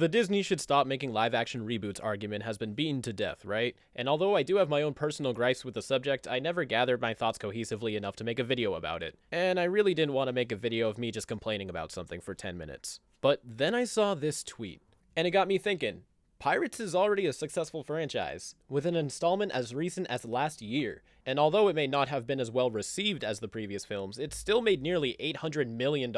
The Disney should stop making live-action reboots argument has been beaten to death, right? And although I do have my own personal gripes with the subject, I never gathered my thoughts cohesively enough to make a video about it. And I really didn't want to make a video of me just complaining about something for 10 minutes. But then I saw this tweet, and it got me thinking. Pirates is already a successful franchise, with an installment as recent as last year, and although it may not have been as well received as the previous films, it still made nearly $800 million,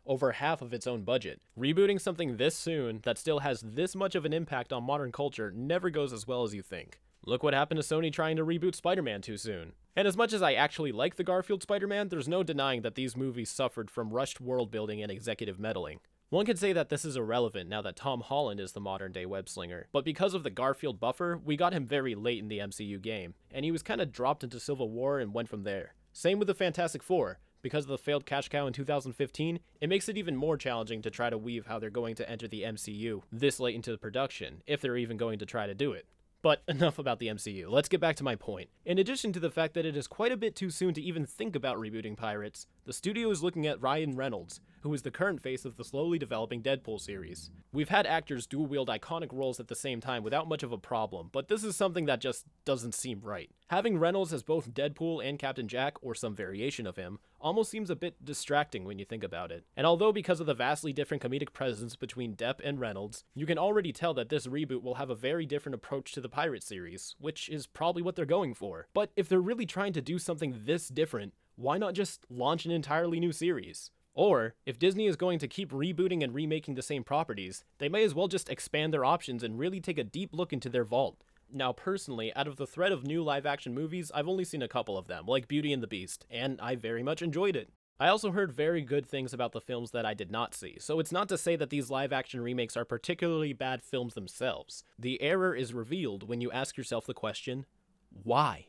over half of its own budget. Rebooting something this soon that still has this much of an impact on modern culture never goes as well as you think. Look what happened to Sony trying to reboot Spider-Man too soon. And as much as I actually like the Garfield Spider-Man, there's no denying that these movies suffered from rushed world building and executive meddling. One could say that this is irrelevant now that Tom Holland is the modern-day web-slinger, but because of the Garfield buffer, we got him very late in the MCU game, and he was kinda dropped into Civil War and went from there. Same with the Fantastic Four. Because of the failed cash cow in 2015, it makes it even more challenging to try to weave how they're going to enter the MCU this late into the production, if they're even going to try to do it. But enough about the MCU, let's get back to my point. In addition to the fact that it is quite a bit too soon to even think about rebooting Pirates, the studio is looking at Ryan Reynolds, who is the current face of the slowly developing Deadpool series. We've had actors dual-wield iconic roles at the same time without much of a problem, but this is something that just doesn't seem right. Having Reynolds as both Deadpool and Captain Jack, or some variation of him, almost seems a bit distracting when you think about it. And although because of the vastly different comedic presence between Depp and Reynolds, you can already tell that this reboot will have a very different approach to the Pirate series, which is probably what they're going for. But if they're really trying to do something this different, why not just launch an entirely new series? Or, if Disney is going to keep rebooting and remaking the same properties, they may as well just expand their options and really take a deep look into their vault. Now personally, out of the thread of new live-action movies, I've only seen a couple of them, like Beauty and the Beast, and I very much enjoyed it. I also heard very good things about the films that I did not see, so it's not to say that these live-action remakes are particularly bad films themselves. The error is revealed when you ask yourself the question, why?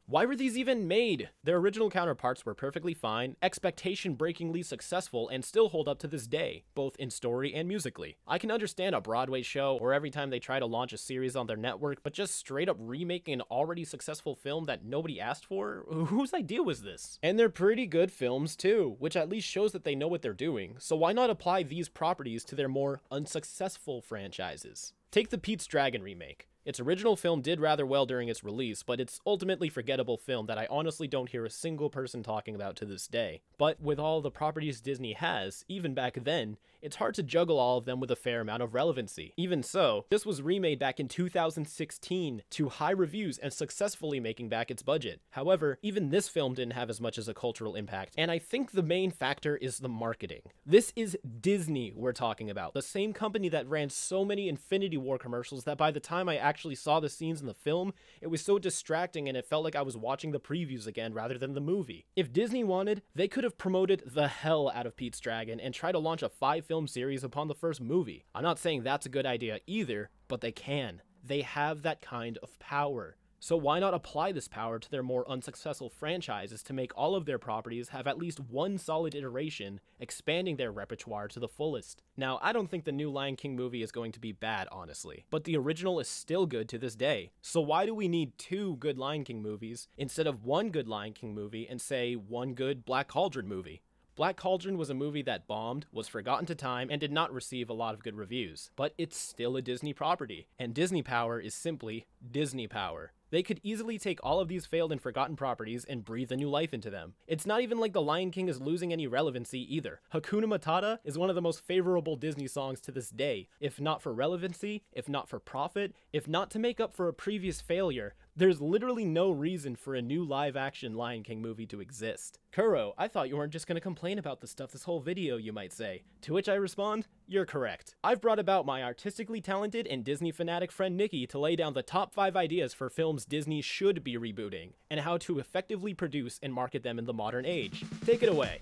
Why were these even made? Their original counterparts were perfectly fine, expectation-breakingly successful, and still hold up to this day, both in story and musically. I can understand a Broadway show, or every time they try to launch a series on their network, but just straight up remaking an already successful film that nobody asked for? Whose idea was this? And they're pretty good films too, which at least shows that they know what they're doing, so why not apply these properties to their more unsuccessful franchises? Take the Pete's Dragon remake. Its original film did rather well during its release, but it's ultimately forgettable film that I honestly don't hear a single person talking about to this day. But with all the properties Disney has, even back then, it's hard to juggle all of them with a fair amount of relevancy. Even so, this was remade back in 2016 to high reviews and successfully making back its budget. However, even this film didn't have as much as a cultural impact, and I think the main factor is the marketing. This is Disney we're talking about, the same company that ran so many Infinity War commercials that by the time I actually saw the scenes in the film, it was so distracting and it felt like I was watching the previews again rather than the movie. If Disney wanted, they could have promoted the hell out of Pete's Dragon and tried to launch a 5-film series upon the first movie. I'm not saying that's a good idea either, but they can. They have that kind of power. So why not apply this power to their more unsuccessful franchises to make all of their properties have at least one solid iteration, expanding their repertoire to the fullest? Now, I don't think the new Lion King movie is going to be bad, honestly, but the original is still good to this day. So why do we need 2 good Lion King movies instead of 1 good Lion King movie and say 1 good Black Cauldron movie? Black Cauldron was a movie that bombed, was forgotten to time, and did not receive a lot of good reviews. But it's still a Disney property, and Disney power is simply Disney power. They could easily take all of these failed and forgotten properties and breathe a new life into them. It's not even like The Lion King is losing any relevancy either. Hakuna Matata is one of the most favorable Disney songs to this day. If not for relevancy, if not for profit, if not to make up for a previous failure, there's literally no reason for a new live-action Lion King movie to exist. Kuro, I thought you weren't just gonna complain about this stuff this whole video, you might say. To which I respond, you're correct. I've brought about my artistically talented and Disney fanatic friend Nikki to lay down the top 5 ideas for films Disney should be rebooting, and how to effectively produce and market them in the modern age. Take it away.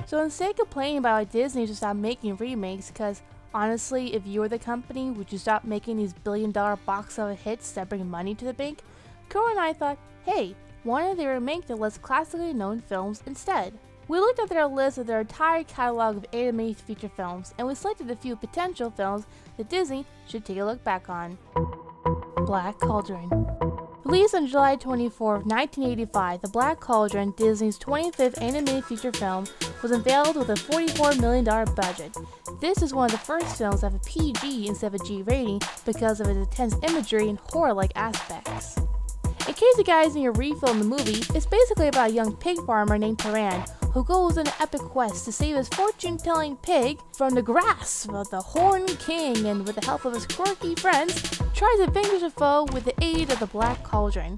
So instead of complaining about how Disney should stop making remakes, because honestly, if you were the company, would you stop making these billion-dollar box office hits that bring money to the bank? Kuro and I thought, hey, why don't they remake the less classically known films instead? We looked at their list of their entire catalog of animated feature films, and we selected a few potential films that Disney should take a look back on. Black Cauldron. Released on July 24, 1985, The Black Cauldron, Disney's 25th animated feature film, was unveiled with a $44 million budget. This is one of the first films to have a PG instead of a G rating because of its intense imagery and horror-like aspects. In case you guys need a refill in the movie, it's basically about a young pig farmer named Taran who goes on an epic quest to save his fortune-telling pig from the grasp of the Horned King, and with the help of his quirky friends, tries to vanquish a foe with the aid of the Black Cauldron.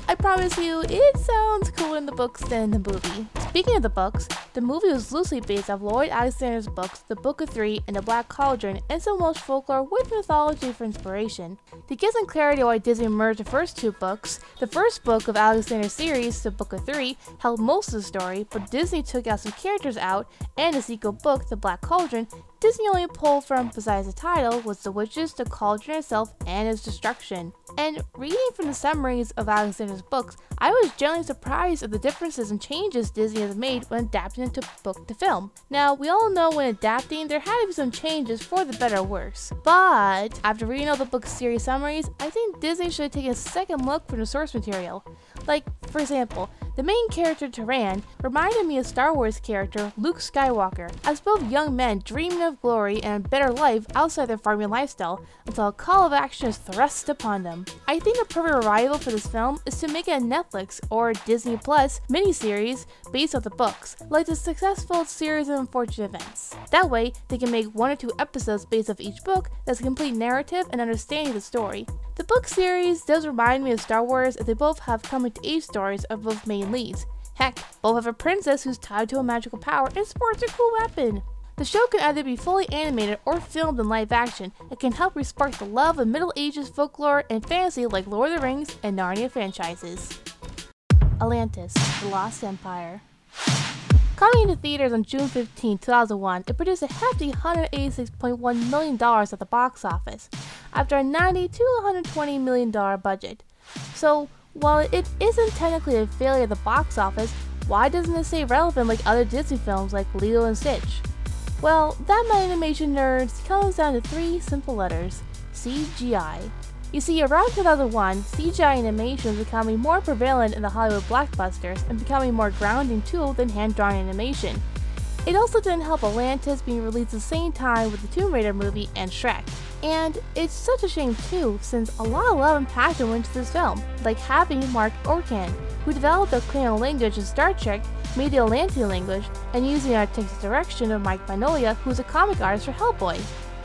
I promise you, it sounds cooler in the books than in the movie. Speaking of the books, the movie was loosely based off Lloyd Alexander's books, The Book of Three and The Black Cauldron, and some Welsh folklore with mythology for inspiration. To get some clarity why Disney merged the first two books, the first book of Alexander's series, The Book of Three, held most of the story, but Disney took out some characters out, and the sequel book, The Black Cauldron, Disney only pulled from, besides the title, was the witches, the cauldron itself, and its destruction. And reading from the summaries of Alexander's books, I was genuinely surprised at the differences and changes Disney has made when adapting it to book to film. Now, we all know when adapting, there had to be some changes for the better or worse. But after reading all the book series summaries, I think Disney should have taken a second look from the source material. Like, for example, the main character Taran reminded me of Star Wars character Luke Skywalker, as both young men dreaming of glory and a better life outside their farming lifestyle until a call of action is thrust upon them. I think the perfect rival for this film is to make it a Netflix or Disney Plus miniseries based off the books, like the successful series of unfortunate events. That way, they can make 1 or 2 episodes based off each book that's a complete narrative and understanding of the story. The book series does remind me of Star Wars, as they both have coming-to-age stories of both main leads. Heck, both have a princess who's tied to a magical power and sports a cool weapon. The show can either be fully animated or filmed in live action. It can help re-spark the love of Middle Ages folklore and fantasy like Lord of the Rings and Narnia franchises. Atlantis, The Lost Empire. Coming into theaters on June 15, 2001, it produced a hefty $186.1 million at the box office, after a $90 to $120 million budget. So, while it isn't technically a failure at the box office, why doesn't it stay relevant like other Disney films like Lilo and Stitch? Well, that, my animation nerds, comes down to 3 simple letters: CGI. You see, around 2001, CGI animation was becoming more prevalent in the Hollywood blockbusters and becoming a more grounding tool than hand-drawn animation. It also didn't help Atlantis being released at the same time with the Tomb Raider movie and Shrek. And it's such a shame too, since a lot of love and passion went into this film, like having Mark Orkan, who developed the Klingon language in Star Trek, made the Atlantean language, and using the artistic direction of Mike Mignola, who's a comic artist for Hellboy.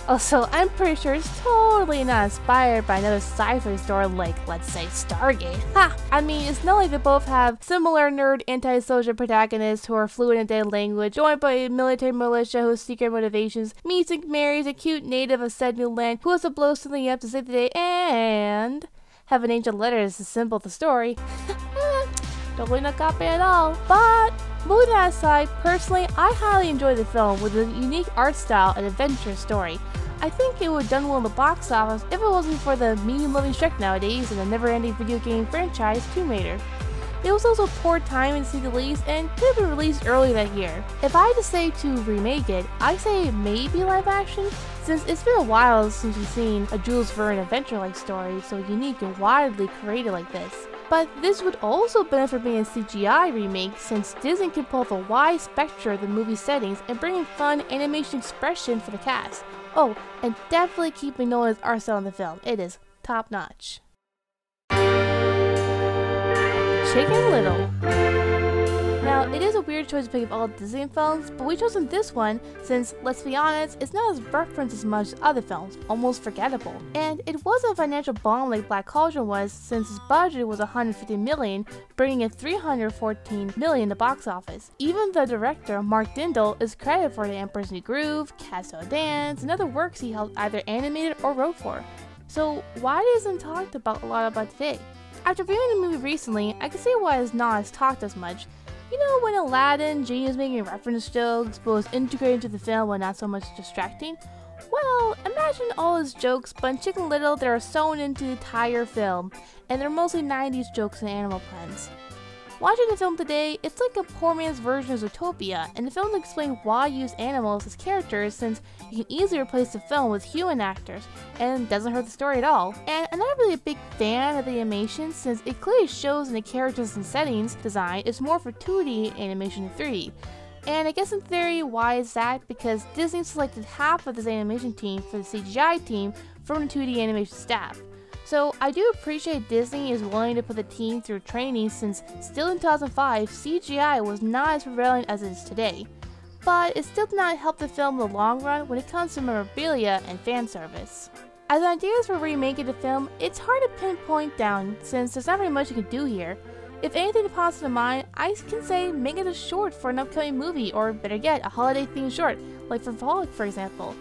Also, I'm pretty sure it's totally not inspired by another sci-fi story like, let's say, Stargate. Ha! I mean, it's not like they both have similar nerd anti-social protagonists who are fluent in their language, joined by a military militia whose secret motivations, meets and marries a cute native of said new land who has to blow something up to save the day, and have an angel letters to symbol the story. Totally not copy at all. But moving that aside, personally, I highly enjoyed the film with a unique art style and adventurous story. I think it would have done well in the box office if it wasn't for the meme-loving Shrek nowadays and the never-ending video game franchise Tomb Raider. It was also poor timing to see the least and could have been released earlier that year. If I had to say to remake it, I'd say maybe live action, since it's been a while since we've seen a Jules Verne adventure-like story so unique and widely created like this. But this would also benefit being a CGI remake, since Disney can pull off a wide spectrum of the movie's settings and bring in fun animation expression for the cast. Oh, and definitely keep Mignola's art style in the film. It is top notch. Chicken Little. Now, it is a weird choice to pick of all Disney films, but we chosen this one since, let's be honest, it's not as referenced as much as other films, almost forgettable. And it wasn't a financial bomb like Black Cauldron was, since its budget was $150 million, bringing in $314 million in the box office. Even the director, Mark Dindal, is credited for The Emperor's New Groove, Castle Dance, and other works he helped either animated or wrote for. So why isn't talked about a lot about today? After viewing the movie recently, I can see why it's not as talked as much. You know, when Aladdin, Genie was making reference jokes, but was integrated into the film and not so much distracting? Well, imagine all his jokes, but in Chicken Little, they are sewn into the entire film, and they're mostly 90s jokes and animal puns. Watching the film today, it's like a poor man's version of Zootopia, and the film doesn't explain why use animals as characters since you can easily replace the film with human actors, and doesn't hurt the story at all. And I'm not really a big fan of the animation since it clearly shows in the characters and settings design is more for 2D animation than 3D. And I guess in theory, why is that? Because Disney selected half of this animation team for the CGI team from the 2D animation staff. So I do appreciate Disney is willing to put the team through training since still in 2005, CGI was not as prevalent as it is today. But it still did not help the film in the long run when it comes to memorabilia and fan service. As ideas for remaking the film, it's hard to pinpoint down since there's not very much you can do here. If anything pops to mind, I can say make it a short for an upcoming movie, or better yet, a holiday themed short, like for Frolic for example.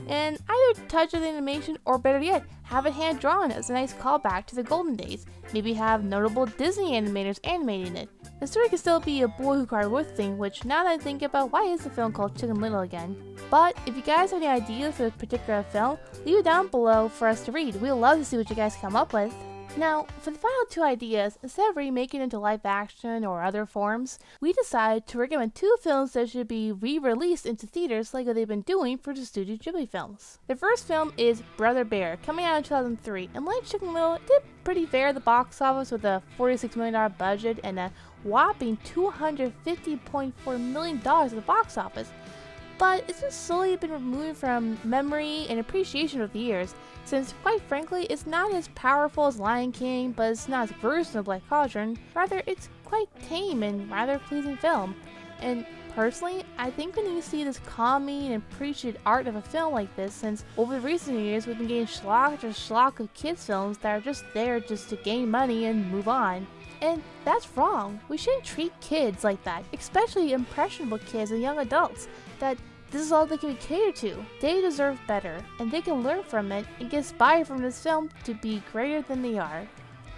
And either touch the animation, or better yet, have it hand drawn as a nice callback to the golden days. Maybe have notable Disney animators animating it. The story could still be a Boy Who Cried Wolf thing, which now that I think about, why is the film called Chicken Little again? But if you guys have any ideas for this particular film, leave it down below for us to read. We'd love to see what you guys come up with. Now, for the final 2 ideas, instead of remaking it into live action or other forms, we decided to recommend 2 films that should be re-released into theaters like they've been doing for the Studio Ghibli films. The first film is Brother Bear, coming out in 2003, and like Chicken Little, it did pretty fair at the box office with a $46 million budget and a whopping $250.4 million at the box office. But it's just slowly been removed from memory and appreciation over the years, since quite frankly it's not as powerful as Lion King, but it's not as gruesome as Black Cauldron. Rather, it's quite tame and rather pleasing film. And personally, I think we need to see this calming and appreciated art of a film like this, since over the recent years we've been getting schlock after schlock of kids films that are just there just to gain money and move on. And that's wrong. We shouldn't treat kids like that, especially impressionable kids and young adults, that this is all they can be catered to. They deserve better, and they can learn from it and get inspired from this film to be greater than they are.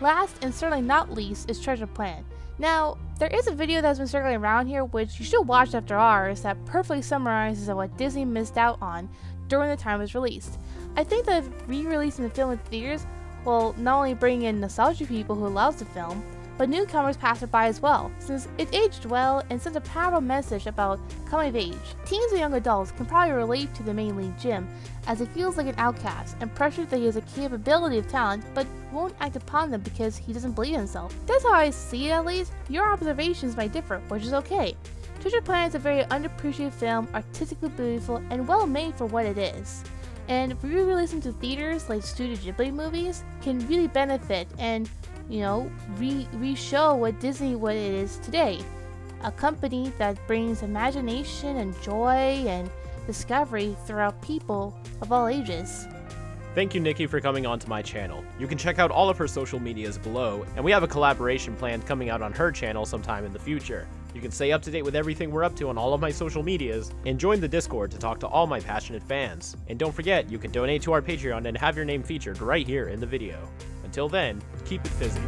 Last, and certainly not least, is Treasure Planet. Now, there is a video that's been circling around here which you should watch after ours that perfectly summarizes what Disney missed out on during the time it was released. I think that re-releasing the film in theaters will not only bring in nostalgia people who love the film, but newcomers passerby as well, since it aged well and sends a powerful message about coming of age. Teens and young adults can probably relate to the main lead Jim, as he feels like an outcast and pressured that he has a capability of talent but won't act upon them because he doesn't believe in himself. That's how I see it at least. Your observations might differ, which is okay. Treasure Planet is a very underappreciated film, artistically beautiful and well made for what it is. And re-releasing to theaters like Studio Ghibli movies can really benefit and re-show what Disney what it is today. A company that brings imagination and joy and discovery throughout people of all ages. Thank you, Nikki, for coming onto my channel. You can check out all of her social medias below, and we have a collaboration planned coming out on her channel sometime in the future. You can stay up to date with everything we're up to on all of my social medias, and join the Discord to talk to all my passionate fans. And don't forget, you can donate to our Patreon and have your name featured right here in the video. Until then, keep it fizzy.